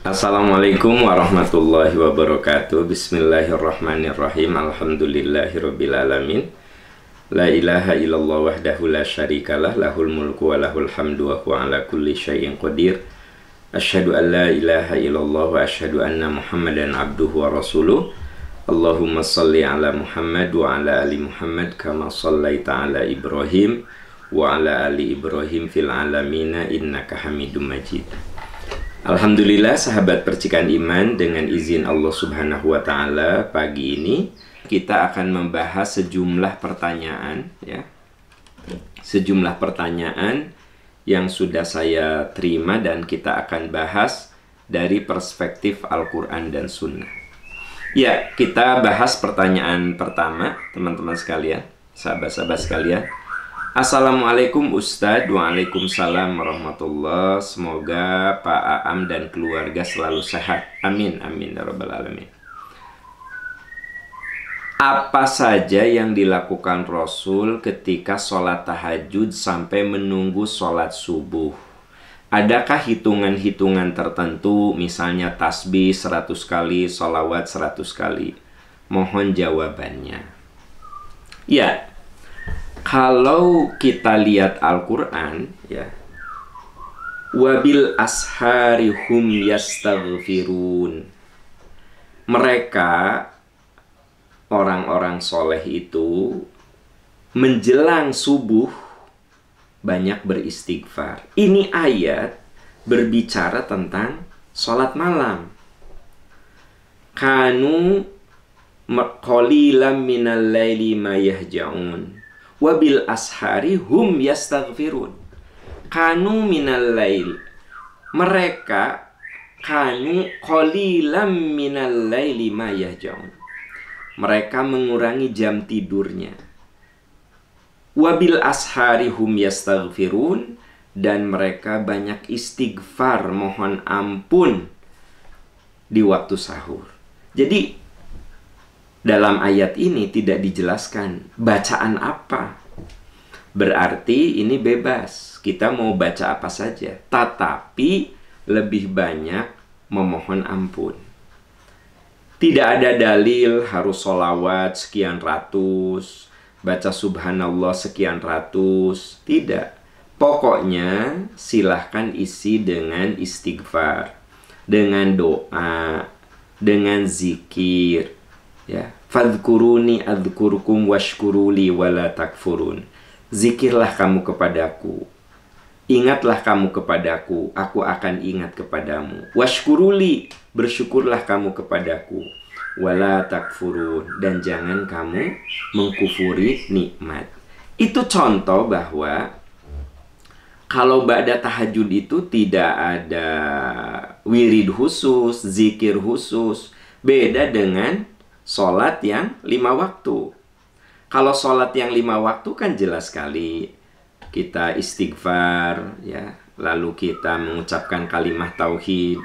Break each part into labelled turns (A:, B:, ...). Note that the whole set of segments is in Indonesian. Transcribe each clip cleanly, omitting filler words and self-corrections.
A: Assalamualaikum warahmatullahi wabarakatuh. Bismillahirrahmanirrahim. Alhamdulillahirabbil alamin. La ilaha illallah wahdahu la syarikalah, lahul mulku wa lahul hamdu wa huwa ala kulli syai'in qadir. Asyhadu an la ilaha illallah wa asyhadu anna Muhammadan abduhu wa rasuluh. Allahumma shalli ala Muhammad wa ala ali Muhammad kama shallaita ala Ibrahim wa ala ali Ibrahim fil alamina innaka Hamidum Majid. Alhamdulillah sahabat percikan iman, dengan izin Allah Subhanahu wa taala pagi ini kita akan membahas sejumlah pertanyaan ya. Sejumlah pertanyaan yang sudah saya terima dan kita akan bahas dari perspektif Al-Qur'an dan Sunnah. Ya, kita bahas pertanyaan pertama, teman-teman sekalian, sahabat-sahabat sekalian. Assalamualaikum Ustadz. Waalaikumsalam warahmatullah. Semoga Pak Aam dan keluarga selalu sehat. Amin, amin ya rabbal alamin. Apa saja yang dilakukan Rasul ketika sholat tahajud sampai menunggu sholat subuh? Adakah hitungan-hitungan tertentu, misalnya tasbih 100 kali, sholawat 100 kali? Mohon jawabannya. Ya, kalau kita lihat Al-Quran ya, wabil ashari hum yastaghfirun. Mereka orang-orang soleh itu menjelang subuh banyak beristighfar. Ini ayat berbicara tentang sholat malam. Kanu qalilan minal laili ma yahja'un wabil ashari hum yastaghfirun. Kanu minal lail, mereka kanu qalilan minal laili ma yahja'un, mereka mengurangi jam tidurnya. Wabil ashari hum yastaghfirun, dan mereka banyak istighfar, mohon ampun di waktu sahur. Jadi dalam ayat ini tidak dijelaskan bacaan apa. Berarti ini bebas, kita mau baca apa saja, tetapi lebih banyak memohon ampun. Tidak ada dalil harus sholawat sekian ratus, baca subhanallah sekian ratus. Tidak. Pokoknya silahkan isi dengan istighfar, dengan doa, dengan zikir ya. Fadhkuruni adzkurkum washkuruli wala takfurun. Zikirlah kamu kepadaku, ingatlah kamu kepadaku, aku akan ingat kepadamu. Washkuruli, bersyukurlah kamu kepadaku, wala takfurun, dan jangan kamu mengkufuri nikmat. Itu contoh bahwa kalau ba'da tahajud itu tidak ada wirid khusus, zikir khusus. Beda dengan sholat yang 5 waktu. Kalau sholat yang 5 waktu kan jelas sekali. Kita istighfar ya, lalu kita mengucapkan kalimat tauhid.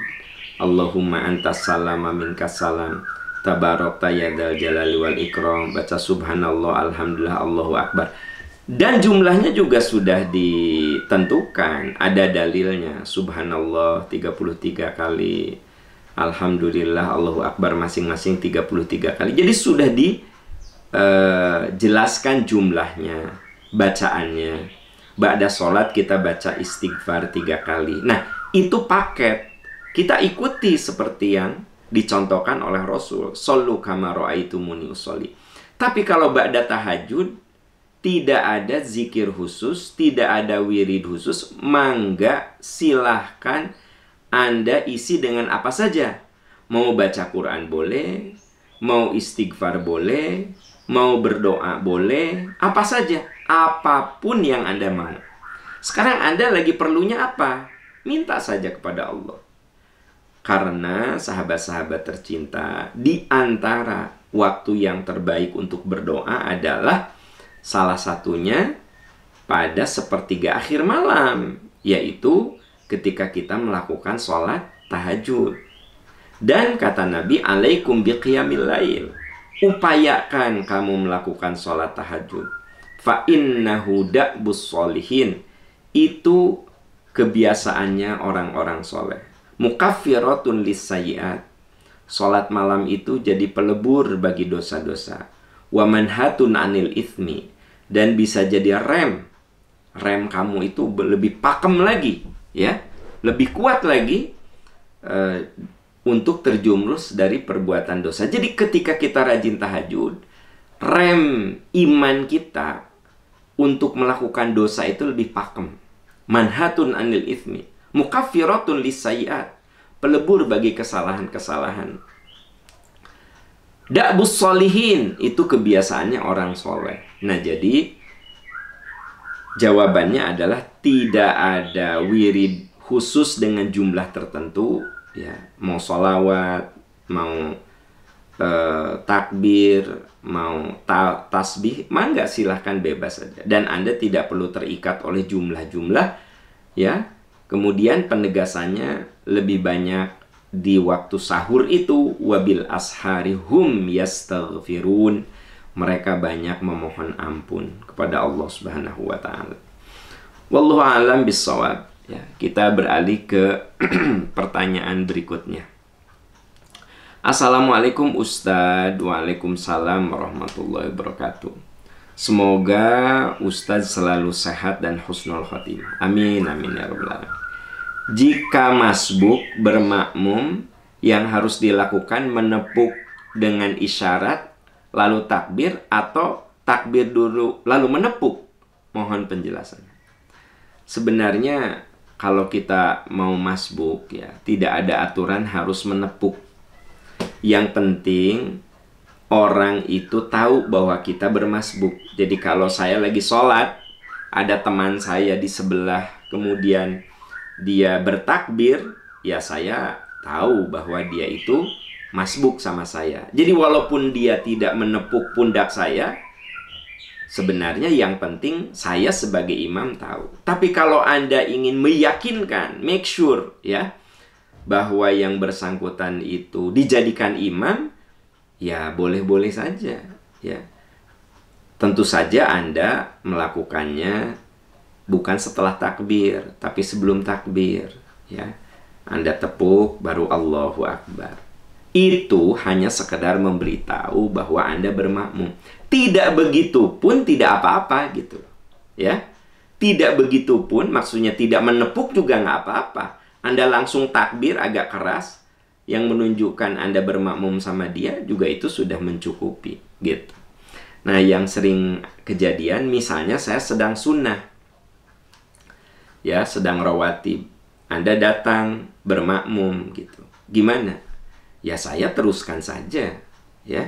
A: Allahumma antas salam wa minkas salam, tabarakta ya dzal jalali wal ikram. Baca subhanallah, alhamdulillah, Allahu akbar. Dan jumlahnya juga sudah ditentukan, ada dalilnya. Subhanallah 33 kali, alhamdulillah, Allahu akbar masing-masing 33 kali. Jadi sudah dijelaskan jumlahnya, bacaannya. Ba'da sholat kita baca istighfar 3 kali. Nah, itu paket. Kita ikuti seperti yang dicontohkan oleh Rasul. Shollu kama ra'aitumuni usolli. Tapi kalau ba'da tahajud tidak ada zikir khusus, tidak ada wirid khusus, mangga silahkan Anda isi dengan apa saja. Mau baca Quran boleh, mau istighfar boleh, mau berdoa boleh, apa saja. Apapun yang Anda mau. Sekarang Anda lagi perlunya apa? Minta saja kepada Allah. Karena sahabat-sahabat tercinta, di antara waktu yang terbaik untuk berdoa adalah salah satunya pada sepertiga akhir malam, yaitu ketika kita melakukan sholat tahajud. Dan kata Nabi, alaikum biqiyamil lail, upayakan kamu melakukan sholat tahajud. Fa innahu da'bus sholihin, itu kebiasaannya orang-orang soleh. Mukaffiratun lissayiat. Salat malam itu jadi pelebur bagi dosa-dosa. Wa manhatun anil itsmi. Dan bisa jadi rem. Rem kamu itu lebih pakem lagi, ya. Lebih kuat lagi untuk terjumus dari perbuatan dosa. Jadi ketika kita rajin tahajud, rem iman kita untuk melakukan dosa itu lebih pakem. Manhatun anil itsmi, mukaffiratun lissayiat, pelebur bagi kesalahan-kesalahan. Da'bus sholihin, itu kebiasaannya orang soleh. Nah, jadi jawabannya adalah tidak ada wirid khusus dengan jumlah tertentu, ya. Mau sholawat, mau takbir, mau tasbih, mangga silahkan bebas saja. Dan Anda tidak perlu terikat oleh jumlah-jumlah, ya. Kemudian penegasannya lebih banyak di waktu sahur itu, wabil ashari hum yastaghfirun. Mereka banyak memohon ampun kepada Allah Subhanahu wa taala. Wallahu a'lam bissawab. Ya, kita beralih ke pertanyaan berikutnya. Assalamualaikum Ustadz. Waalaikumsalam warahmatullahi wabarakatuh. Semoga Ustadz selalu sehat dan husnul khotimah. Amin, amin ya rabbal alamin. Jika masbuk bermakmum, yang harus dilakukan menepuk dengan isyarat lalu takbir, atau takbir dulu lalu menepuk? Mohon penjelasannya. Sebenarnya kalau kita mau masbuk, ya, tidak ada aturan harus menepuk. Yang penting orang itu tahu bahwa kita bermasbuk. Jadi kalau saya lagi sholat, ada teman saya di sebelah, kemudian dia bertakbir, ya saya tahu bahwa dia itu masbuk sama saya. Jadi walaupun dia tidak menepuk pundak saya, sebenarnya yang penting saya sebagai imam tahu. Tapi kalau Anda ingin meyakinkan, make sure, ya, bahwa yang bersangkutan itu dijadikan imam, ya boleh-boleh saja, ya. Tentu saja Anda melakukannya bukan setelah takbir, tapi sebelum takbir, ya. Anda tepuk baru Allahu Akbar. Itu hanya sekedar memberitahu bahwa Anda bermakmum. Tidak begitu pun tidak apa-apa gitu, ya. Tidak begitu pun, maksudnya tidak menepuk juga nggak apa-apa. Anda langsung takbir agak keras, yang menunjukkan Anda bermakmum sama dia, juga itu sudah mencukupi, gitu. Nah, yang sering kejadian, misalnya saya sedang sunnah, ya, sedang rawatib. Anda datang bermakmum, gitu. Gimana? Ya, saya teruskan saja, ya.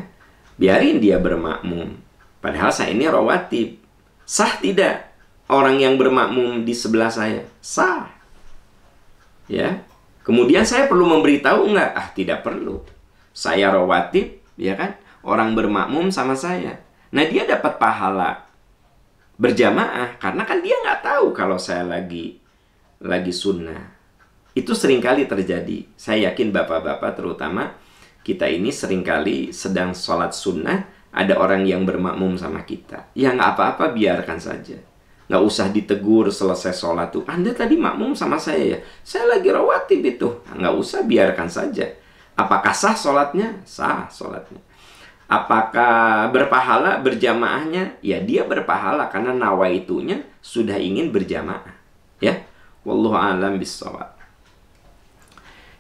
A: Biarin dia bermakmum. Padahal saya ini rawatib. Sah tidak orang yang bermakmum di sebelah saya? Sah. Ya, kemudian saya perlu memberitahu enggak? Ah, tidak perlu. Saya rawatib, ya kan? Orang bermakmum sama saya. Nah, dia dapat pahala berjamaah karena kan dia nggak tahu kalau saya lagi sunnah. Itu seringkali terjadi. Saya yakin bapak-bapak terutama, kita ini seringkali sedang sholat sunnah, ada orang yang bermakmum sama kita. Ya nggak apa-apa, biarkan saja. Nggak usah ditegur selesai sholat tuh. Anda tadi makmum sama saya ya? Saya lagi rawatib itu. Nggak usah, biarkan saja. Apakah sah sholatnya? Sah sholatnya. Apakah berpahala berjamaahnya? Ya, dia berpahala karena nawaitunya sudah ingin berjamaah. Ya, wallahu a'lam bishawab.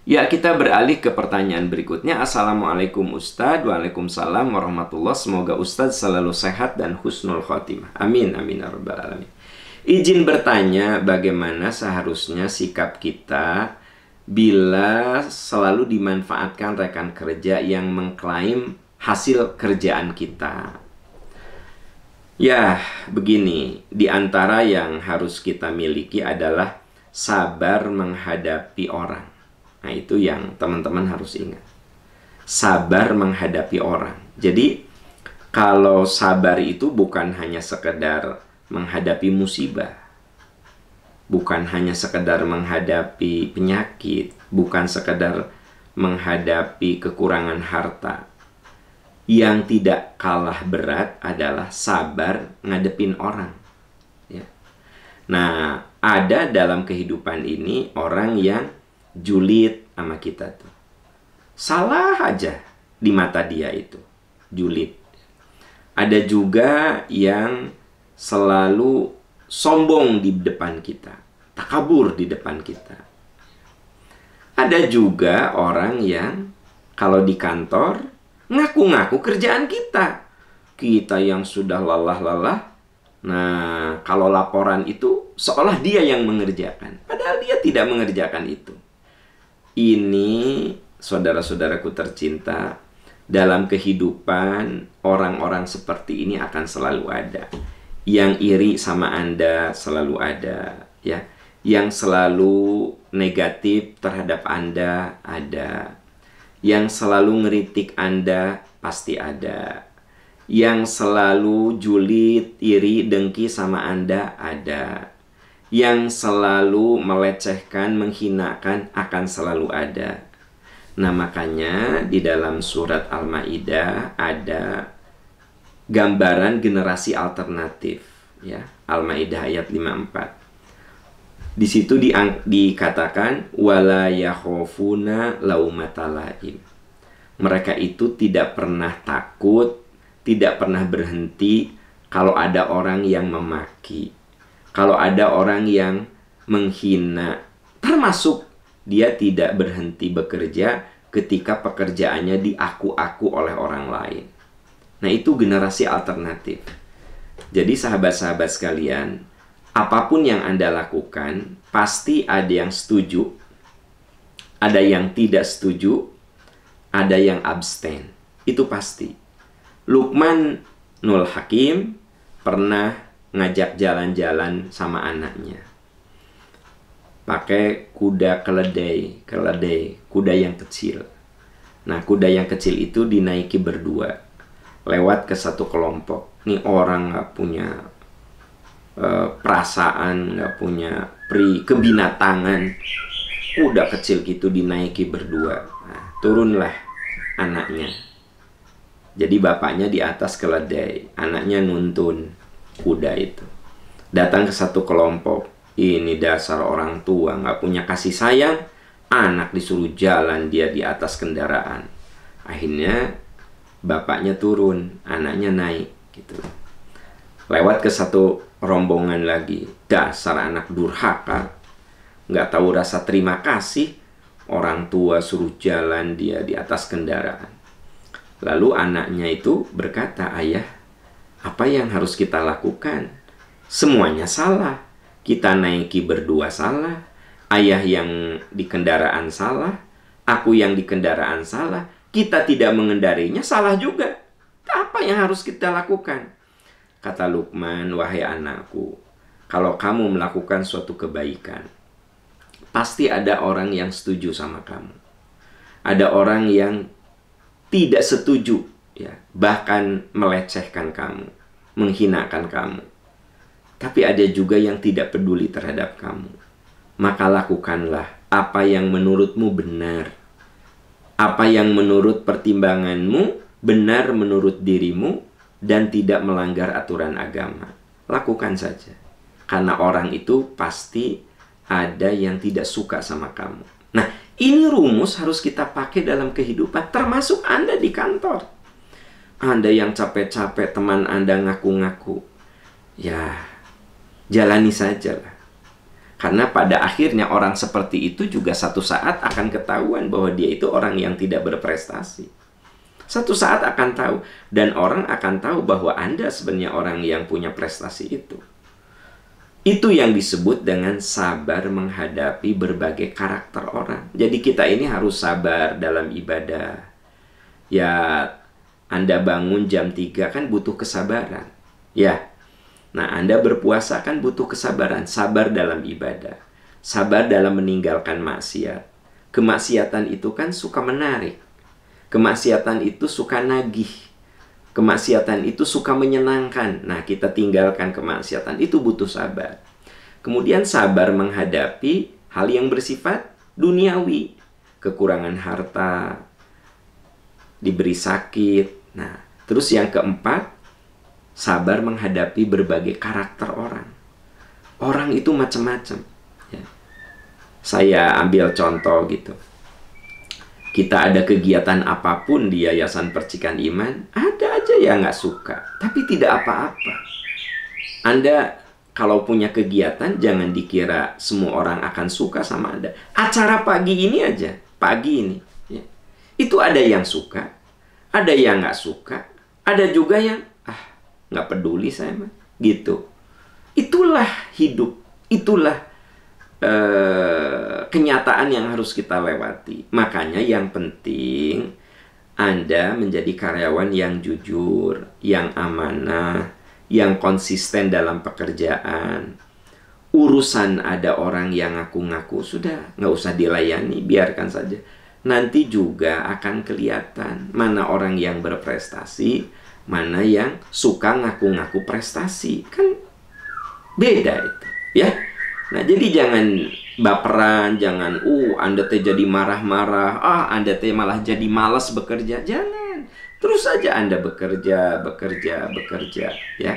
A: Ya, kita beralih ke pertanyaan berikutnya. Assalamualaikum Ustadz. Waalaikumsalam warahmatullahi. Semoga Ustadz selalu sehat dan husnul khotimah. Amin, amin ya rabbal alamin. Izin bertanya, bagaimana seharusnya sikap kita bila selalu dimanfaatkan rekan kerja yang mengklaim hasil kerjaan kita? Ya, begini, di antara yang harus kita miliki adalah sabar menghadapi orang. Nah, itu yang teman-teman harus ingat. Sabar menghadapi orang. Jadi, kalau sabar itu bukan hanya sekedar menghadapi musibah, bukan hanya sekedar menghadapi penyakit, bukan sekedar menghadapi kekurangan harta. Yang tidak kalah berat adalah sabar ngadepin orang, ya. Nah, ada dalam kehidupan ini orang yang julid, sama kita tuh. Salah aja di mata dia itu. Julid. Ada juga yang selalu sombong di depan kita. Takabur di depan kita. Ada juga orang yang kalau di kantor ngaku-ngaku kerjaan kita. Kita yang sudah lelah-lelah. Nah, kalau laporan itu seolah dia yang mengerjakan. Padahal dia tidak mengerjakan itu. Ini, saudara-saudaraku tercinta, dalam kehidupan orang-orang seperti ini akan selalu ada. Yang iri sama Anda selalu ada, ya. Yang selalu negatif terhadap Anda ada. Yang selalu ngeritik Anda pasti ada. Yang selalu julid, iri, dengki sama Anda ada. Yang selalu melecehkan, menghinakan akan selalu ada. Nah, makanya di dalam surat Al-Maidah ada gambaran generasi alternatif, ya. Al-Maidah ayat 54. Di situ dikatakan wala yakhafuna laumata laim. Mereka itu tidak pernah takut, tidak pernah berhenti kalau ada orang yang memaki, kalau ada orang yang menghina, termasuk dia tidak berhenti bekerja ketika pekerjaannya diaku-aku oleh orang lain. Nah, itu generasi alternatif. Jadi sahabat-sahabat sekalian, apapun yang Anda lakukan, pasti ada yang setuju, ada yang tidak setuju, ada yang abstain. Itu pasti. Luqman Nul Hakim pernah ngajak jalan-jalan sama anaknya. Pakai kuda keledai, kuda yang kecil. Nah, kuda yang kecil itu dinaiki berdua. Lewat ke satu kelompok. Ini orang nggak punya perasaan, nggak punya kebinatangan. Kuda kecil gitu dinaiki berdua. Nah, turunlah anaknya. Jadi bapaknya di atas keledai, anaknya nuntun kuda itu. Datang ke satu kelompok. Ini dasar orang tua nggak punya kasih sayang. Anak disuruh jalan, dia di atas kendaraan. Akhirnya bapaknya turun, anaknya naik gitu. Lewat ke satu rombongan lagi. Dasar anak durhaka, nggak tahu rasa terima kasih. Orang tua suruh jalan, dia di atas kendaraan. Lalu anaknya itu berkata, ayah, apa yang harus kita lakukan? Semuanya salah. Kita naiki berdua salah. Ayah yang di kendaraan salah. Aku yang di kendaraan salah. Kita tidak mengendarinya salah juga. Apa yang harus kita lakukan? Kata Luqman, wahai anakku, kalau kamu melakukan suatu kebaikan, pasti ada orang yang setuju sama kamu. Ada orang yang tidak setuju, ya, bahkan melecehkan kamu, menghinakan kamu. Tapi ada juga yang tidak peduli terhadap kamu. Maka lakukanlah apa yang menurutmu benar. Apa yang menurut pertimbanganmu benar menurut dirimu dan tidak melanggar aturan agama. Lakukan saja. Karena orang itu pasti ada yang tidak suka sama kamu. Nah, ini rumus harus kita pakai dalam kehidupan, termasuk Anda di kantor. Anda yang capek-capek, teman Anda ngaku-ngaku. Ya, jalani sajalah. Karena pada akhirnya orang seperti itu juga satu saat akan ketahuan bahwa dia itu orang yang tidak berprestasi. Satu saat akan tahu. Dan orang akan tahu bahwa Anda sebenarnya orang yang punya prestasi itu. Itu yang disebut dengan sabar menghadapi berbagai karakter orang. Jadi kita ini harus sabar dalam ibadah. Ya, Anda bangun jam 3 kan butuh kesabaran. Ya. Nah, Anda berpuasa kan butuh kesabaran. Sabar dalam ibadah. Sabar dalam meninggalkan maksiat. Kemaksiatan itu kan suka menarik. Kemaksiatan itu suka nagih. Kemaksiatan itu suka menyenangkan. Nah, kita tinggalkan kemaksiatan. Itu butuh sabar. Kemudian sabar menghadapi hal yang bersifat duniawi. Kekurangan harta, diberi sakit. Nah, terus yang keempat, sabar menghadapi berbagai karakter orang. Orang itu macam-macam. Ya. Saya ambil contoh gitu. Kita ada kegiatan apapun di Yayasan Percikan Iman, ada aja yang nggak suka, tapi tidak apa-apa. Anda kalau punya kegiatan, jangan dikira semua orang akan suka sama Anda. Acara pagi ini aja, pagi ini, ya, itu ada yang suka, ada yang nggak suka, ada juga yang nggak peduli saya mah, gitu. Itulah hidup, itulah kenyataan yang harus kita lewati. Makanya yang penting Anda menjadi karyawan yang jujur, yang amanah, yang konsisten dalam pekerjaan. Urusan ada orang yang ngaku-ngaku, sudah nggak usah dilayani, biarkan saja. Nanti juga akan kelihatan mana orang yang berprestasi, mana yang suka ngaku-ngaku prestasi. Kan beda itu, ya. Nah, jadi jangan baperan, jangan Anda teh jadi marah-marah, Anda teh malah jadi malas bekerja. Jangan. Terus saja Anda bekerja, ya.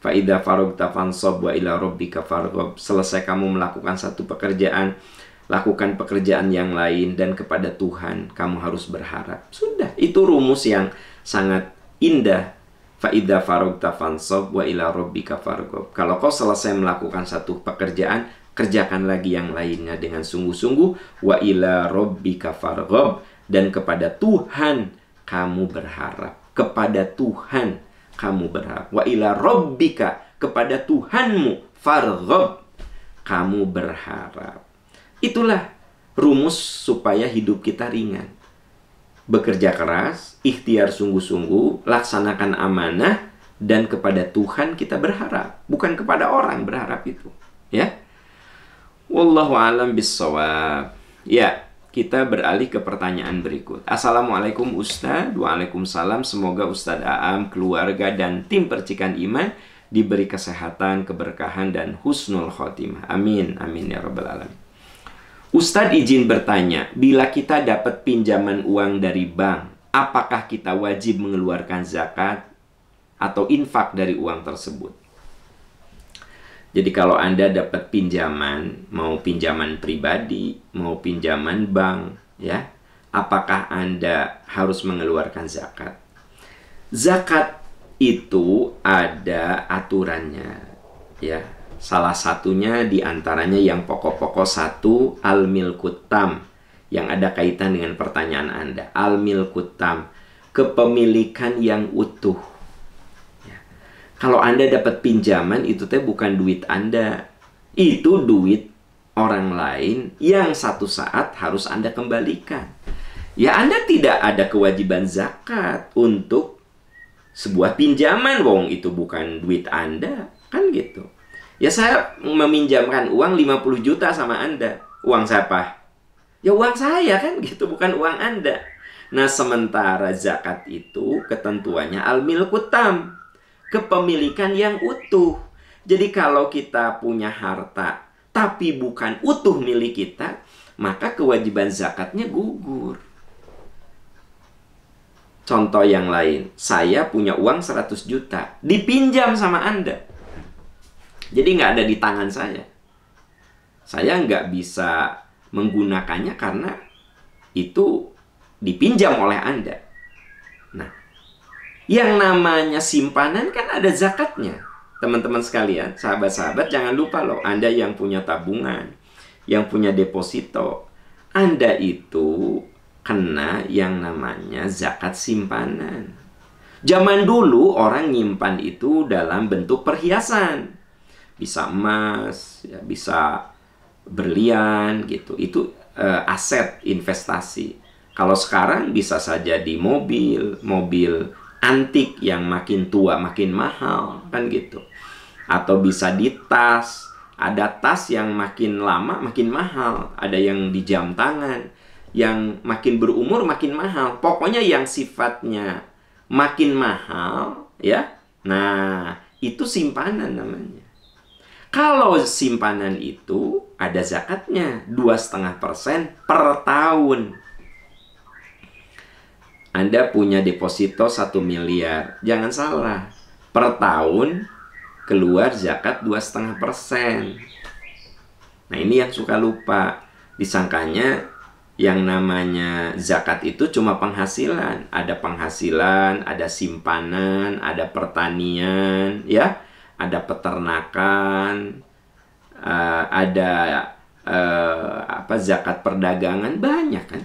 A: Fa idza faragta fansab wa ila rabbika farghab. Selesai kamu melakukan satu pekerjaan, lakukan pekerjaan yang lain, dan kepada Tuhan kamu harus berharap. Sudah, itu rumus yang sangat indah. Fa idza faragta fansab wa ila rabbika farghab. Kalau kau selesai melakukan satu pekerjaan, kerjakan lagi yang lainnya dengan sungguh-sungguh. Wa ila rabbika farghab, dan kepada Tuhan kamu berharap. Kepada Tuhan kamu berharap. Wa ila rabbika, kepada Tuhanmu, farghab, kamu berharap. Itulah rumus supaya hidup kita ringan. Bekerja keras, ikhtiar sungguh-sungguh, laksanakan amanah, dan kepada Tuhan kita berharap, bukan kepada orang berharap itu, ya. Wallahu a'lam bissawab. Ya, kita beralih ke pertanyaan berikut. Assalamualaikum Ustaz. Waalaikumsalam. Semoga Ustaz Aam, keluarga, dan tim Percikan Iman diberi kesehatan, keberkahan, dan husnul khotimah. Amin. Amin ya rabbal alamin. Ustadz izin bertanya, bila kita dapat pinjaman uang dari bank, apakah kita wajib mengeluarkan zakat atau infak dari uang tersebut? Jadi kalau Anda dapat pinjaman, mau pinjaman pribadi, mau pinjaman bank, ya, apakah Anda harus mengeluarkan zakat? Zakat itu ada aturannya, ya. Salah satunya diantaranya yang pokok-pokok satu, al-milkut tam, yang ada kaitan dengan pertanyaan Anda. Al-milkut tam, kepemilikan yang utuh. Ya. Kalau Anda dapat pinjaman, itu teh bukan duit Anda. Itu duit orang lain yang satu saat harus Anda kembalikan. Ya, Anda tidak ada kewajiban zakat untuk sebuah pinjaman, wong itu bukan duit Anda, kan gitu. Ya, saya meminjamkan uang 50 juta sama Anda. Uang siapa? Ya uang saya, kan gitu, bukan uang Anda. Nah, sementara zakat itu ketentuannya al-milkut tam, kepemilikan yang utuh. Jadi kalau kita punya harta tapi bukan utuh milik kita, maka kewajiban zakatnya gugur. Contoh yang lain, saya punya uang 100 juta, dipinjam sama Anda. Jadi nggak ada di tangan saya. Saya nggak bisa menggunakannya karena itu dipinjam oleh Anda. Nah, yang namanya simpanan kan ada zakatnya. Teman-teman sekalian, sahabat-sahabat, jangan lupa loh, Anda yang punya tabungan, yang punya deposito, Anda itu kena yang namanya zakat simpanan. Zaman dulu orang nyimpan itu dalam bentuk perhiasan. Bisa emas, ya, bisa berlian gitu. Itu aset investasi. Kalau sekarang bisa saja di mobil antik yang makin tua makin mahal, kan gitu. Atau bisa di tas. Ada tas yang makin lama makin mahal, ada yang di jam tangan, yang makin berumur makin mahal. Pokoknya yang sifatnya makin mahal, ya. Nah, itu simpanan namanya. Kalau simpanan itu ada zakatnya 2,5% per tahun. Anda punya deposito 1 miliar. Jangan salah, per tahun keluar zakat 2,5%. Nah, ini yang suka lupa. Disangkanya yang namanya zakat itu cuma penghasilan. Ada penghasilan, ada simpanan, ada pertanian, ya, ada peternakan, ada zakat perdagangan, banyak kan.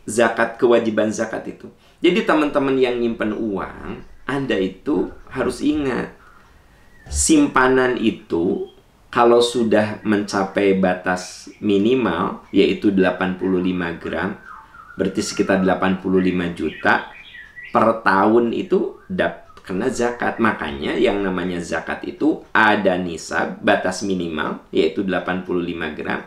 A: Zakat, kewajiban zakat itu. Jadi teman-teman yang nyimpen uang, Anda itu harus ingat, simpanan itu kalau sudah mencapai batas minimal, yaitu 85 gram, berarti sekitar 85 juta, per tahun itu kena zakat. Makanya yang namanya zakat itu ada nisab, batas minimal, yaitu 85 gram.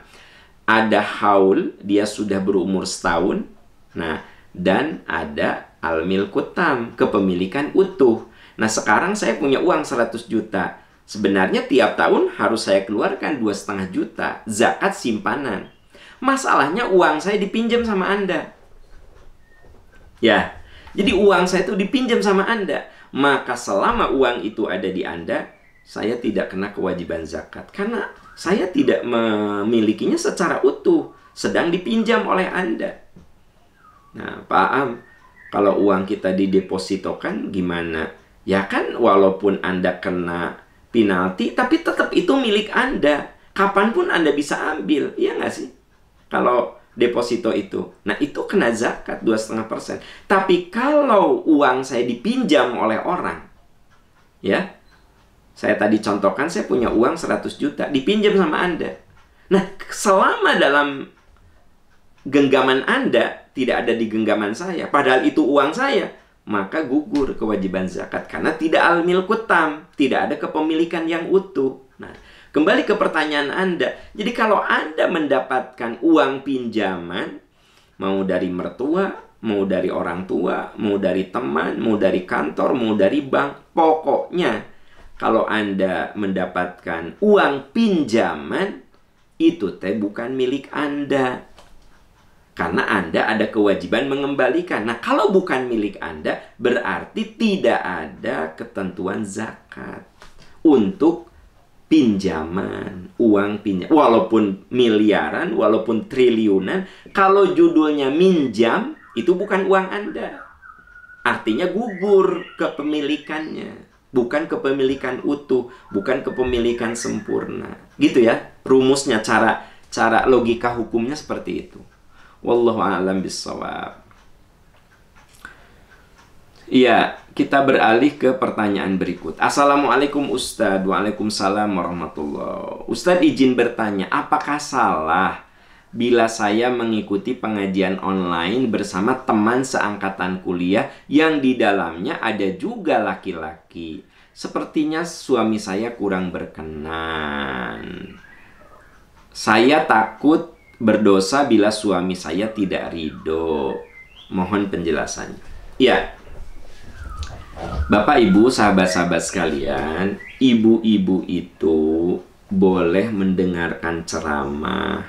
A: Ada haul, dia sudah berumur setahun. Nah, dan ada al-milkut tam, kepemilikan utuh. Nah, sekarang saya punya uang 100 juta. Sebenarnya tiap tahun harus saya keluarkan 2,5 juta zakat simpanan. Masalahnya uang saya dipinjam sama Anda. Ya, jadi uang saya itu dipinjam sama Anda. Maka selama uang itu ada di Anda, saya tidak kena kewajiban zakat. Karena saya tidak memilikinya secara utuh, sedang dipinjam oleh Anda. Nah, Pak Am, kalau uang kita didepositokan gimana? Ya kan, walaupun Anda kena penalti, tapi tetap itu milik Anda. Kapanpun Anda bisa ambil, iya nggak sih? Kalau deposito itu. Nah, itu kena zakat 2,5%. Tapi kalau uang saya dipinjam oleh orang, ya, saya tadi contohkan, saya punya uang 100 juta, dipinjam sama Anda. Nah, selama dalam genggaman Anda, tidak ada di genggaman saya, padahal itu uang saya, maka gugur kewajiban zakat karena tidak al-milkut tam, tidak ada kepemilikan yang utuh. Nah, kembali ke pertanyaan Anda. Jadi kalau Anda mendapatkan uang pinjaman, mau dari mertua, mau dari orang tua, mau dari teman, mau dari kantor, mau dari bank, pokoknya kalau Anda mendapatkan uang pinjaman, itu bukan milik Anda. Karena Anda ada kewajiban mengembalikan. Nah, kalau bukan milik Anda, berarti tidak ada ketentuan zakat untuk pinjaman, uang pinjam. Walaupun miliaran, walaupun triliunan, kalau judulnya minjam, itu bukan uang Anda. Artinya gugur kepemilikannya. Bukan kepemilikan utuh, bukan kepemilikan sempurna. Gitu ya, rumusnya, cara logika hukumnya seperti itu. Wallahu a'lam bishawab. Iya, kita beralih ke pertanyaan berikut. Assalamualaikum Ustadz. Waalaikumsalam warahmatullahi. Ustadz izin bertanya, apakah salah bila saya mengikuti pengajian online bersama teman seangkatan kuliah yang di dalamnya ada juga laki-laki? Sepertinya suami saya kurang berkenan. Saya takut berdosa bila suami saya tidak ridho. Mohon penjelasannya. Ya, Bapak Ibu, sahabat-sahabat sekalian, ibu-ibu itu boleh mendengarkan ceramah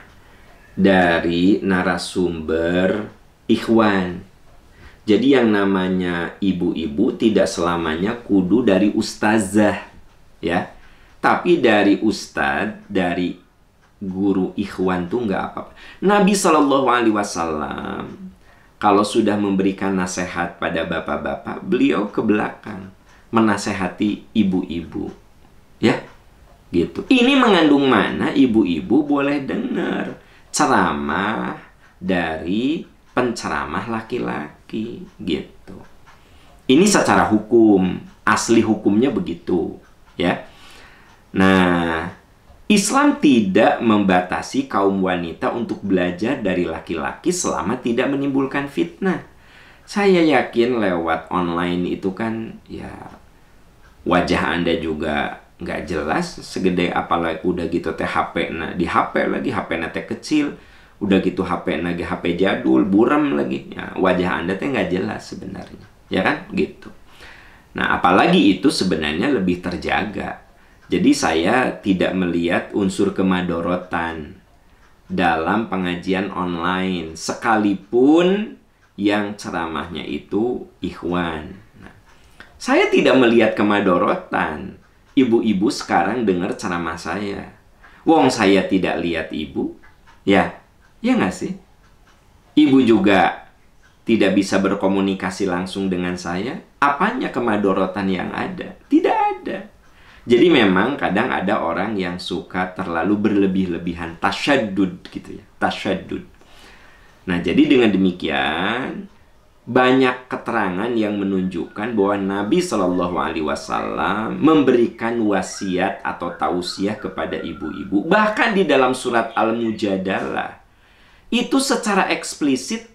A: dari narasumber ikhwan. Jadi yang namanya ibu-ibu tidak selamanya kudu dari ustazah, ya. Tapi dari ustadz, dari guru ikhwan tuh nggak apa-apa. Nabi Shallallahu Alaihi Wasallam kalau sudah memberikan nasihat pada bapak-bapak, beliau ke belakang menasehati ibu-ibu, ya, gitu. Ini mengandung mana ibu-ibu boleh dengar ceramah dari penceramah laki-laki, gitu. Ini secara hukum, asli hukumnya begitu, ya. Nah, Islam tidak membatasi kaum wanita untuk belajar dari laki-laki selama tidak menimbulkan fitnah. Saya yakin lewat online itu kan, ya, wajah Anda juga nggak jelas, segede apalagi udah gitu teh HP, nah di HP lagi, HP teh kecil, udah gitu HP lagi HP jadul, buram lagi, ya, wajah Anda teh nggak jelas sebenarnya, ya kan, gitu. Nah, apalagi itu sebenarnya lebih terjaga. Jadi saya tidak melihat unsur kemadorotan dalam pengajian online, sekalipun yang ceramahnya itu ikhwan. Nah, saya tidak melihat kemadorotan. Ibu-ibu sekarang dengar ceramah saya. Wong saya tidak lihat ibu, ya nggak sih? Ibu juga tidak bisa berkomunikasi langsung dengan saya. Apanya kemadorotan yang ada? Tidak ada. Jadi memang kadang ada orang yang suka terlalu berlebih-lebihan, tasyaddud gitu ya, tasyaddud. Nah, jadi dengan demikian banyak keterangan yang menunjukkan bahwa Nabi Shallallahu Alaihi Wasallam memberikan wasiat atau tausiah kepada ibu-ibu. Bahkan di dalam surat Al-Mujadalah itu secara eksplisit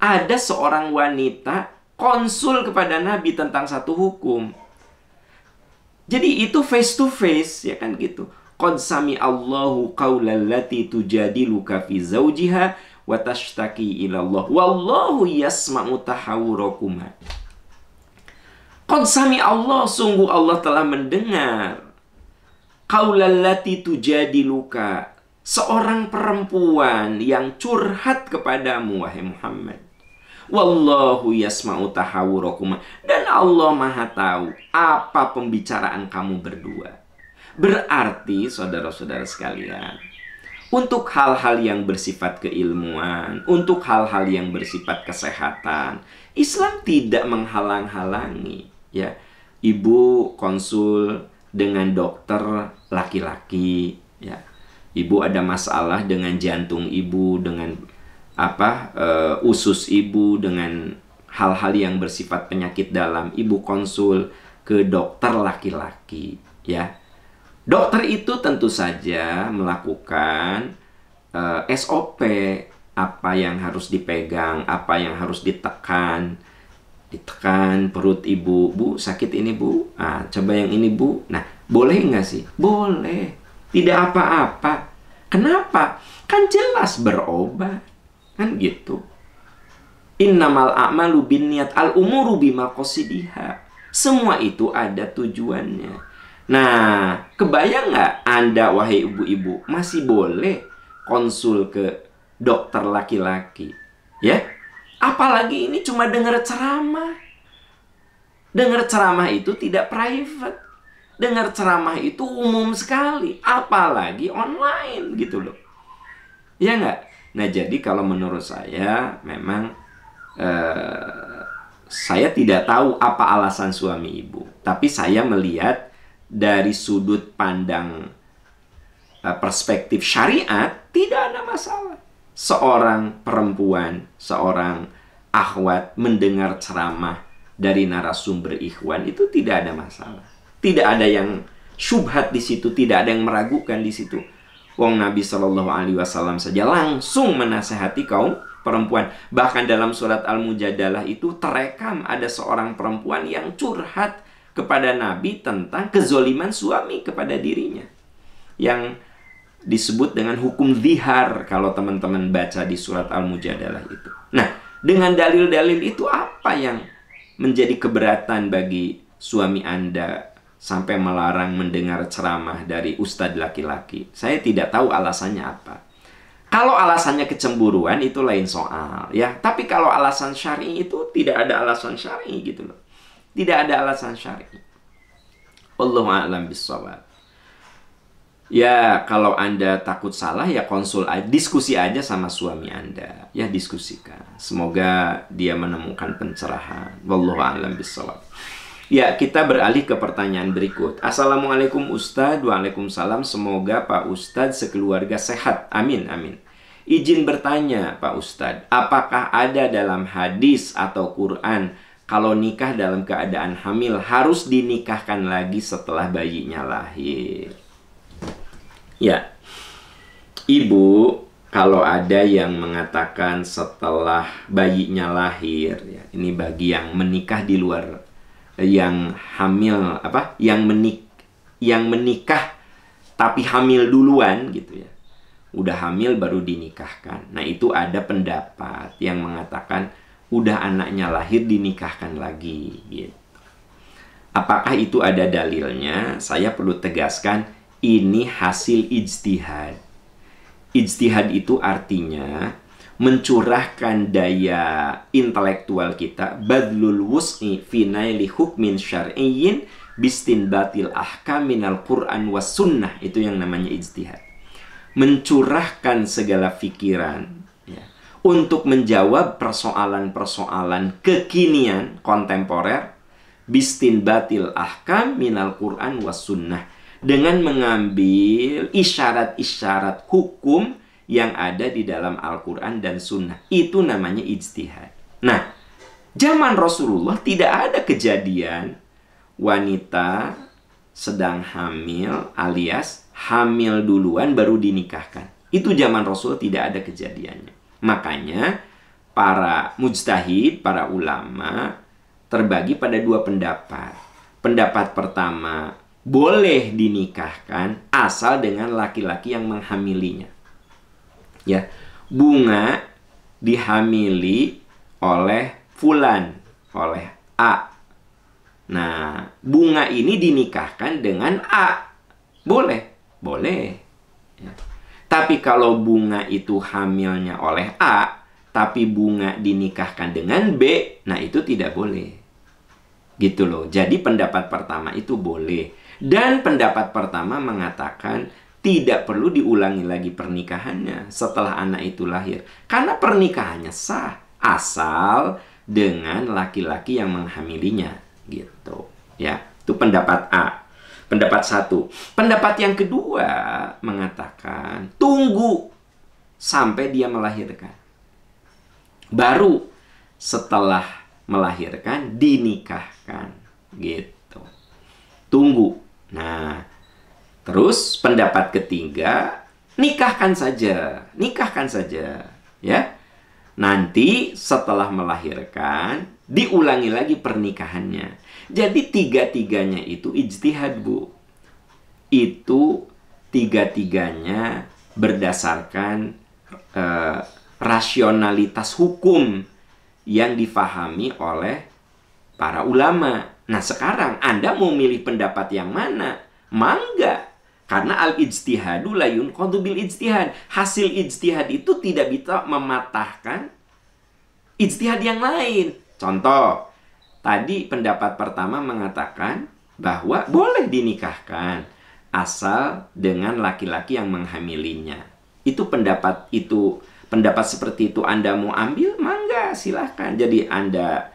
A: ada seorang wanita konsul kepada Nabi tentang satu hukum. Jadi itu face to face, ya kan gitu. Qad sami Allahu qaulal lati tujadiluka fi zawjiha wa tashtaki ila Allah wallahu yasma'u tahawurakuma. Qad sami Allah, sungguh Allah telah mendengar qaulal lati tujadiluka, seorang perempuan yang curhat kepadamu wahai Muhammad. Wallahu yasma'u tahawurakuma, dan Allah Maha tahu apa pembicaraan kamu berdua. Berarti saudara-saudara sekalian, untuk hal-hal yang bersifat keilmuan, untuk hal-hal yang bersifat kesehatan, Islam tidak menghalang-halangi, ya. Ibu konsul dengan dokter laki-laki, ya. Ibu ada masalah dengan jantung ibu, dengan usus ibu, dengan hal-hal yang bersifat penyakit dalam, ibu konsul ke dokter laki-laki, ya. Dokter itu tentu saja melakukan SOP, apa yang harus dipegang, apa yang harus ditekan perut ibu. Bu, sakit ini bu, coba yang ini bu. Nah, boleh nggak sih? Boleh, tidak apa-apa. Kenapa? Kan jelas berobat. Kan gitu. Innamal a'malu binniyat, al-umuru bimaqasidiha. Semua itu ada tujuannya. Nah, kebayang nggak Anda, wahai ibu-ibu, masih boleh konsul ke dokter laki-laki? Ya? Apalagi ini cuma dengar ceramah. Dengar ceramah itu tidak private. Dengar ceramah itu umum sekali. Apalagi online gitu loh. Ya nggak? Nah, jadi kalau menurut saya memang saya tidak tahu apa alasan suami ibu, tapi saya melihat dari sudut pandang perspektif syariat tidak ada masalah. Seorang perempuan, seorang akhwat mendengar ceramah dari narasumber ikhwan itu tidak ada masalah. Tidak ada yang syubhat di situ, tidak ada yang meragukan di situ. Wong Nabi Shallallahu Alaihi Wasallam saja langsung menasehati kaum perempuan. Bahkan dalam surat Al-Mujadalah itu terekam ada seorang perempuan yang curhat kepada Nabi tentang kezoliman suami kepada dirinya, yang disebut dengan hukum zihar kalau teman-teman baca di surat Al-Mujadalah itu. Nah, dengan dalil-dalil itu apa yang menjadi keberatan bagi suami Anda sampai melarang mendengar ceramah dari ustadz laki-laki? Saya tidak tahu alasannya apa. Kalau alasannya kecemburuan itu lain soal, ya. Tapi kalau alasan syar'i itu tidak ada alasan syar'i gitu loh. Tidak ada alasan syar'i. Wallahu a'lam bishawab. Ya, kalau Anda takut salah ya diskusi aja sama suami Anda. Ya, diskusikan. Semoga dia menemukan pencerahan. Wallahu a'lam bishawab. Ya, kita beralih ke pertanyaan berikut. Assalamualaikum Ustadz. Waalaikumsalam. Semoga Pak Ustadz sekeluarga sehat. Amin, amin. Izin bertanya Pak Ustadz, apakah ada dalam hadis atau Quran kalau nikah dalam keadaan hamil harus dinikahkan lagi setelah bayinya lahir? Ya, Ibu, kalau ada yang mengatakan setelah bayinya lahir, ya, ini bagi yang menikah di luar, yang hamil yang menikah tapi hamil duluan gitu ya, udah hamil baru dinikahkan. Nah, itu ada pendapat yang mengatakan udah anaknya lahir dinikahkan lagi gitu. Apakah itu ada dalilnya? Saya perlu tegaskan, ini hasil ijtihad. Ijtihad itu artinya mencurahkan daya intelektual kita, badlul wus'i fi naili hukmin syar'iyyin bistinbatil ahkam minal Qur'an was sunnah. Itu yang namanya ijtihad. Mencurahkan segala pikiran, ya, untuk menjawab persoalan-persoalan kekinian kontemporer bistinbatil ahkam minal Quran was sunnah, dengan mengambil isyarat-isyarat hukum yang ada di dalam Al-Quran dan Sunnah. Itu namanya ijtihad. Nah, zaman Rasulullah tidak ada kejadian wanita sedang hamil alias hamil duluan baru dinikahkan. Itu zaman Rasul tidak ada kejadiannya. Makanya para mujtahid, para ulama terbagi pada dua pendapat. Pendapat pertama, boleh dinikahkan asal dengan laki-laki yang menghamilinya. Ya, bunga dihamili oleh fulan, oleh A. Nah, bunga ini dinikahkan dengan A. Boleh? Boleh. Ya. Tapi kalau bunga itu hamilnya oleh A, tapi bunga dinikahkan dengan B, nah itu tidak boleh. Gitu loh. Jadi pendapat pertama itu boleh. Dan pendapat pertama mengatakan tidak perlu diulangi lagi pernikahannya setelah anak itu lahir. Karena pernikahannya sah, asal dengan laki-laki yang menghamilinya. Gitu. Ya, itu pendapat A. Pendapat satu. Pendapat yang kedua mengatakan tunggu sampai dia melahirkan. Baru setelah melahirkan dinikahkan. Gitu. Tunggu. Nah, terus pendapat ketiga, nikahkan saja. Nikahkan saja. Ya. Nanti setelah melahirkan diulangi lagi pernikahannya. Jadi tiga-tiganya itu ijtihad, Bu. Itu tiga-tiganya berdasarkan rasionalitas hukum yang difahami oleh para ulama. Nah, sekarang Anda mau milih pendapat yang mana? Mangga. Karena al-ijtihadu la yunqadu bil ijtihad. Hasil ijtihad itu tidak bisa mematahkan ijtihad yang lain. Contoh, tadi pendapat pertama mengatakan bahwa boleh dinikahkan asal dengan laki-laki yang menghamilinya. Pendapat seperti itu Anda mau ambil, mangga, silahkan. Jadi Anda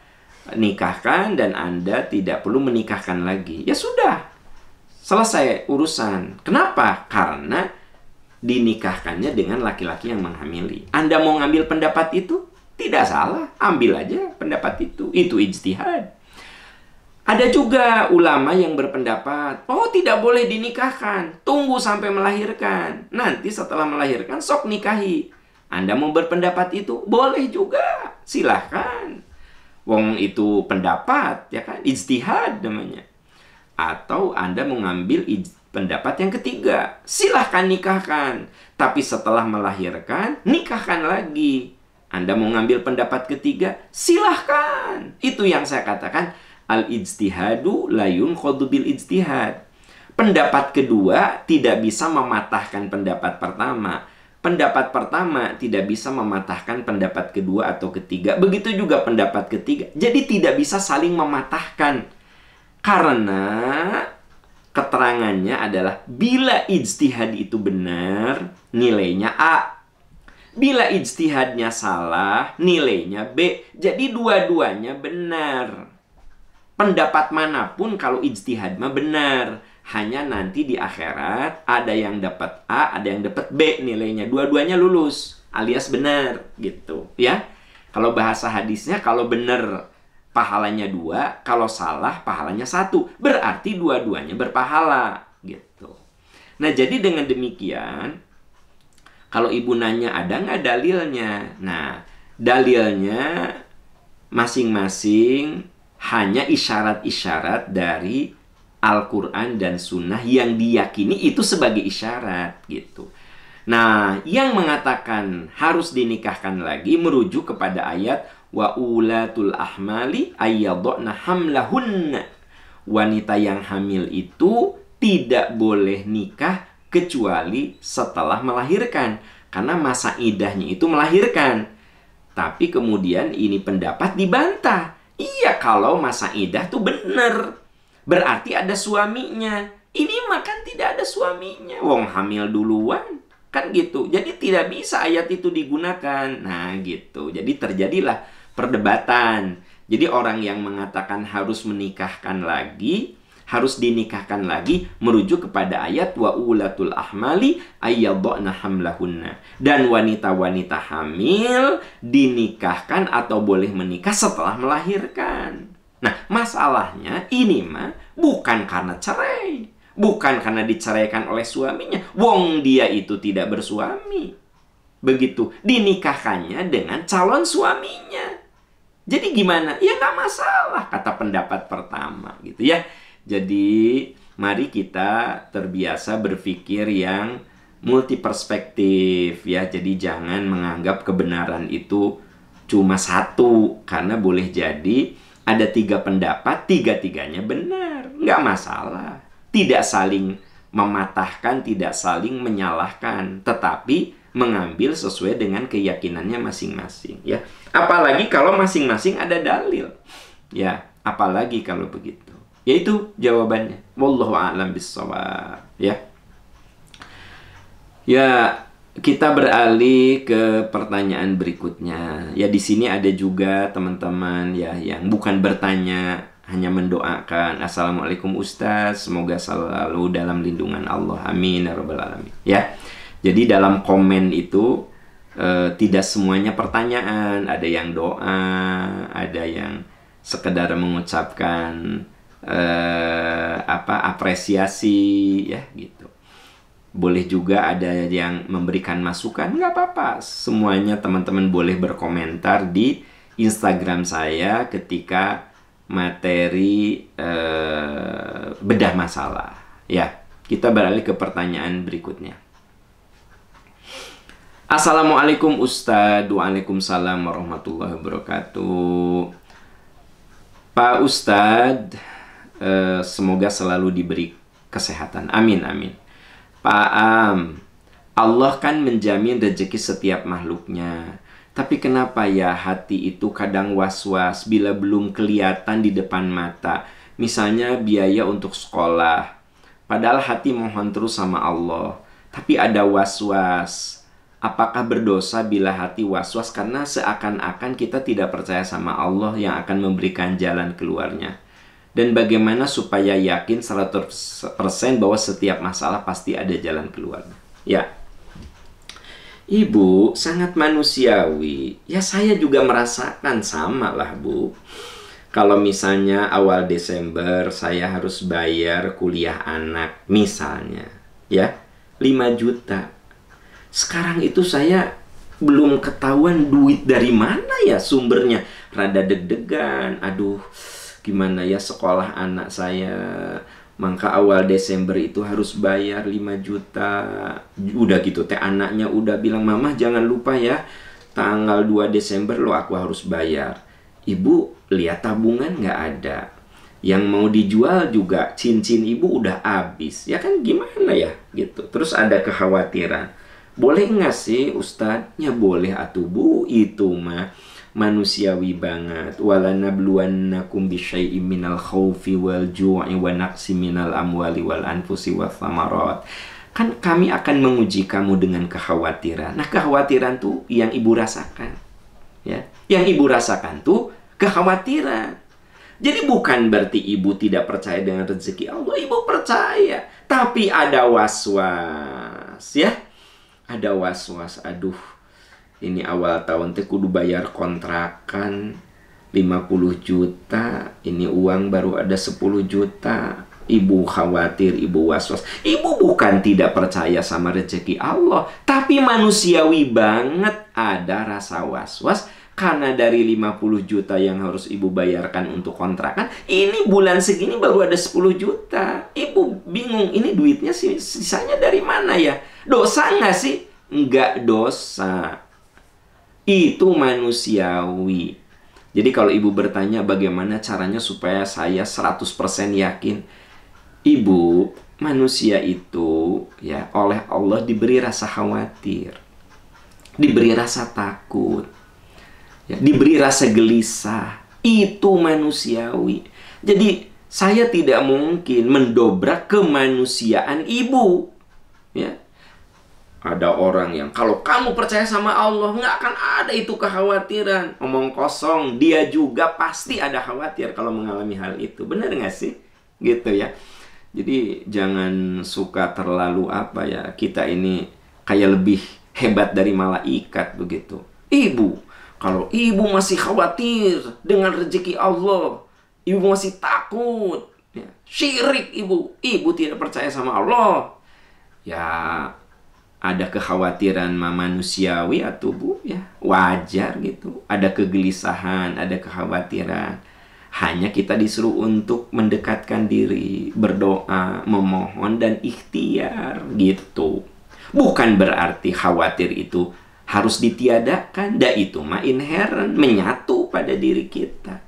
A: nikahkan dan Anda tidak perlu menikahkan lagi. Ya sudah, selesai urusan. Kenapa? Karena dinikahkannya dengan laki-laki yang menghamili. Anda mau ngambil pendapat itu? Tidak salah, ambil aja pendapat itu. Itu ijtihad. Ada juga ulama yang berpendapat, oh tidak boleh dinikahkan, tunggu sampai melahirkan. Nanti setelah melahirkan, sok nikahi. Anda mau berpendapat itu? Boleh juga, silahkan. Wong itu pendapat, ya kan? Ijtihad namanya. Atau Anda mau ngambil pendapat yang ketiga, silahkan nikahkan. Tapi setelah melahirkan, nikahkan lagi. Anda mau ngambil pendapat ketiga, silahkan. Itu yang saya katakan, al-ijtihadu la yunqadu bil ijtihad. Pendapat kedua tidak bisa mematahkan pendapat pertama. Pendapat pertama tidak bisa mematahkan pendapat kedua atau ketiga. Begitu juga pendapat ketiga. Jadi tidak bisa saling mematahkan. Karena keterangannya adalah bila ijtihad itu benar, nilainya A. Bila ijtihadnya salah, nilainya B. Jadi dua-duanya benar. Pendapat manapun kalau ijtihad mah benar. Hanya nanti di akhirat ada yang dapat A, ada yang dapat B nilainya. Dua-duanya lulus alias benar gitu, ya. Kalau bahasa hadisnya, kalau benar pahalanya 2, kalau salah pahalanya 1. Berarti dua-duanya berpahala gitu. Nah, jadi dengan demikian, kalau ibu nanya ada nggak dalilnya? Nah, dalilnya masing-masing hanya isyarat-isyarat dari Al-Quran dan Sunnah yang diyakini itu sebagai isyarat gitu. Nah, yang mengatakan harus dinikahkan lagi merujuk kepada ayat wa ulatul ahmali ayyadna hamlahunna. Wanita yang hamil itu tidak boleh nikah kecuali setelah melahirkan. Karena masa idahnya itu melahirkan. Tapi kemudian ini pendapat dibantah. Iya, kalau masa idah tuh benar. Berarti ada suaminya. Ini makan tidak ada suaminya. Wong hamil duluan. Kan gitu. Jadi tidak bisa ayat itu digunakan. Nah, gitu. Jadi terjadilah perdebatan. Jadi orang yang mengatakan harus menikahkan lagi, harus dinikahkan lagi, merujuk kepada ayat wa ulatul ahmali ayyadhna hamlahunna. Dan wanita-wanita hamil dinikahkan atau boleh menikah setelah melahirkan. Nah, masalahnya ini mah bukan karena cerai. Bukan karena diceraikan oleh suaminya. Wong dia itu tidak bersuami. Begitu. Dinikahkannya dengan calon suaminya. Jadi gimana? Ya nggak masalah, kata pendapat pertama gitu ya. Jadi mari kita terbiasa berpikir yang multi perspektif ya. Jadi jangan menganggap kebenaran itu cuma satu. Karena boleh jadi ada 3 pendapat, 3-tiganya benar. Nggak masalah. Tidak saling mematahkan, tidak saling menyalahkan, tetapi mengambil sesuai dengan keyakinannya masing-masing ya. Apalagi kalau masing-masing ada dalil. Ya, apalagi kalau begitu. Yaitu jawabannya. Wallahu a'lam bishawab ya. Ya, kita beralih ke pertanyaan berikutnya. Ya, di sini ada juga teman-teman ya yang bukan bertanya, hanya mendoakan. Assalamualaikum Ustaz, semoga selalu dalam lindungan Allah. Amin ya rabbal alamin. Ya. Jadi dalam komen itu tidak semuanya pertanyaan, ada yang doa, ada yang sekedar mengucapkan apresiasi ya gitu. Boleh juga ada yang memberikan masukan, nggak apa-apa. Semuanya teman-teman boleh berkomentar di Instagram saya ketika materi bedah masalah ya. Kita beralih ke pertanyaan berikutnya. Assalamualaikum Ustadz. Waalaikumsalam warahmatullahi wabarakatuh. Pak Ustadz, semoga selalu diberi kesehatan. Amin amin. Pak Am, Allah kan menjamin rezeki setiap makhluknya. Tapi kenapa ya hati itu kadang was-was bila belum kelihatan di depan mata? Misalnya biaya untuk sekolah. Padahal hati mohon terus sama Allah. Tapi ada was-was. Apakah berdosa bila hati was-was karena seakan-akan kita tidak percaya sama Allah yang akan memberikan jalan keluarnya? Dan bagaimana supaya yakin 100% bahwa setiap masalah pasti ada jalan keluarnya? Ya. Ibu sangat manusiawi. Ya saya juga merasakan sama lah Bu. Kalau misalnya awal Desember saya harus bayar kuliah anak misalnya ya 5 juta. Sekarang itu saya belum ketahuan duit dari mana ya sumbernya. Rada deg-degan. Aduh gimana ya sekolah anak saya. Maka awal Desember itu harus bayar 5 juta. Udah gitu teh anaknya udah bilang, "Mama jangan lupa ya, tanggal 2 Desember lo aku harus bayar." Ibu lihat tabungan nggak ada. Yang mau dijual juga cincin ibu udah habis. Ya kan gimana ya gitu. Terus ada kekhawatiran. Boleh nggak sih Ustadz? Ya boleh atuh Bu, itu mah manusiawi banget. Walanabluwannakum bisyai'im minal khaufi wal ju'i wa naqsi minal amwali wal anfusi wath thamarat. Kan kami akan menguji kamu dengan kekhawatiran. Nah, kekhawatiran tuh yang ibu rasakan. Ya. Yang ibu rasakan tuh kekhawatiran. Jadi bukan berarti ibu tidak percaya dengan rezeki Allah. Ibu percaya, tapi ada was-was ya. Ada was-was. Aduh, ini awal tahun teh kudu bayar kontrakan 50 juta. Ini uang baru ada 10 juta. Ibu khawatir, ibu was-was. Ibu bukan tidak percaya sama rezeki Allah, tapi manusiawi banget ada rasa was-was. Karena dari 50 juta yang harus ibu bayarkan untuk kontrakan, ini bulan segini baru ada 10 juta. Ibu bingung, ini duitnya sisanya dari mana ya? Dosa nggak sih? Nggak dosa. Itu manusiawi. Jadi kalau ibu bertanya bagaimana caranya supaya saya 100% yakin, ibu, manusia itu ya oleh Allah diberi rasa khawatir, diberi rasa takut, ya, diberi rasa gelisah. Itu manusiawi. Jadi saya tidak mungkin mendobrak kemanusiaan ibu. Ya. Ada orang yang kalau kamu percaya sama Allah, nggak akan ada itu kekhawatiran. Omong kosong, dia juga pasti ada khawatir kalau mengalami hal itu. Bener nggak sih? Gitu ya. Jadi jangan suka terlalu apa ya, kita ini kayak lebih hebat dari malaikat begitu. Ibu, kalau ibu masih khawatir dengan rezeki Allah, ibu masih takut, ya, syirik ibu tidak percaya sama Allah. Ya, ada kekhawatiran manusiawi atau bu, ya wajar gitu. Ada kegelisahan, ada kekhawatiran. Hanya kita disuruh untuk mendekatkan diri, berdoa, memohon dan ikhtiar gitu. Bukan berarti khawatir itu harus ditiadakan. Itu mah inherent, menyatu pada diri kita.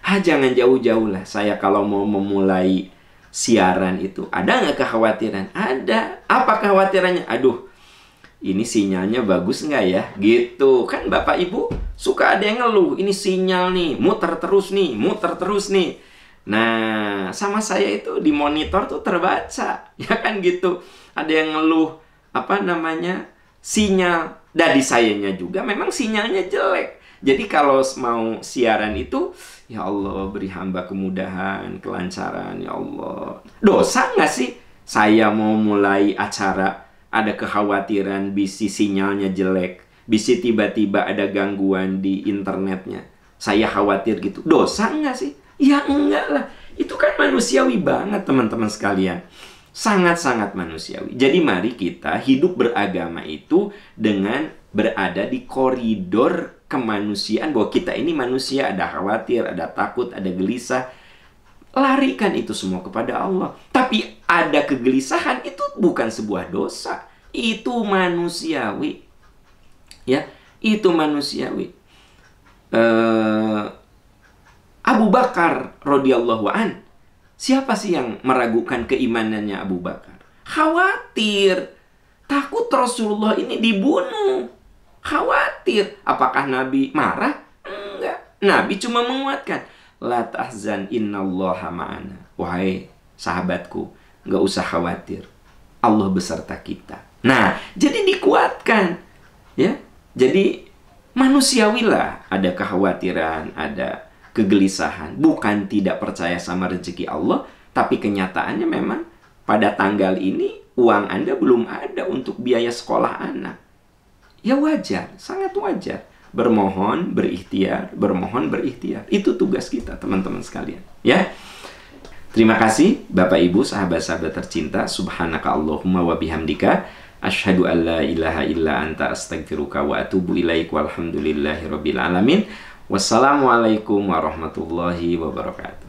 A: Jangan jauh-jauh lah. Saya kalau mau memulai siaran itu, ada nggak kekhawatiran? Ada. Apa kekhawatirannya? Aduh, ini sinyalnya bagus nggak ya? Gitu. Kan Bapak Ibu suka ada yang ngeluh. Ini sinyal nih, muter terus nih, muter terus nih. Nah, sama saya itu di monitor tuh terbaca. Ya kan gitu. Ada yang ngeluh, sinyal. Dari sayanya juga memang sinyalnya jelek. Jadi kalau mau siaran itu, ya Allah beri hamba kemudahan, kelancaran, ya Allah. Dosa nggak sih saya mau mulai acara, ada kekhawatiran bisi sinyalnya jelek, bisi tiba-tiba ada gangguan di internetnya, saya khawatir gitu. Dosa nggak sih? Ya enggak lah. Itu kan manusiawi banget teman-teman sekalian. Sangat-sangat manusiawi. Jadi mari kita hidup beragama itu dengan berada di koridor kemanusiaan, bahwa kita ini manusia, ada khawatir, ada takut, ada gelisah. Larikan itu semua kepada Allah. Tapi ada kegelisahan, itu bukan sebuah dosa. Itu manusiawi. Ya, itu manusiawi. Abu Bakar radhiyallahu an. Siapa sih yang meragukan keimanannya Abu Bakar? Khawatir. Takut Rasulullah ini dibunuh. Khawatir. Apakah Nabi marah? Enggak. Nabi cuma menguatkan. La tahzan innallaha ma'ana. Wahai sahabatku, nggak usah khawatir. Allah beserta kita. Nah, jadi dikuatkan. Ya, jadi manusiawilah ada kekhawatiran, ada kegelisahan. Bukan tidak percaya sama rezeki Allah, tapi kenyataannya memang pada tanggal ini uang Anda belum ada untuk biaya sekolah anak. Ya wajar, sangat wajar. Bermohon, berikhtiar, bermohon, berikhtiar. Itu tugas kita, teman-teman sekalian. Ya. Terima kasih, Bapak Ibu, sahabat-sahabat tercinta. Subhanaka Allahumma wa bihamdika. Asyhadu an la ilaha illa anta astaghfiruka wa atubu ilaik. Walhamdulillahi rabbil alamin. Wassalamualaikum warahmatullahi wabarakatuh.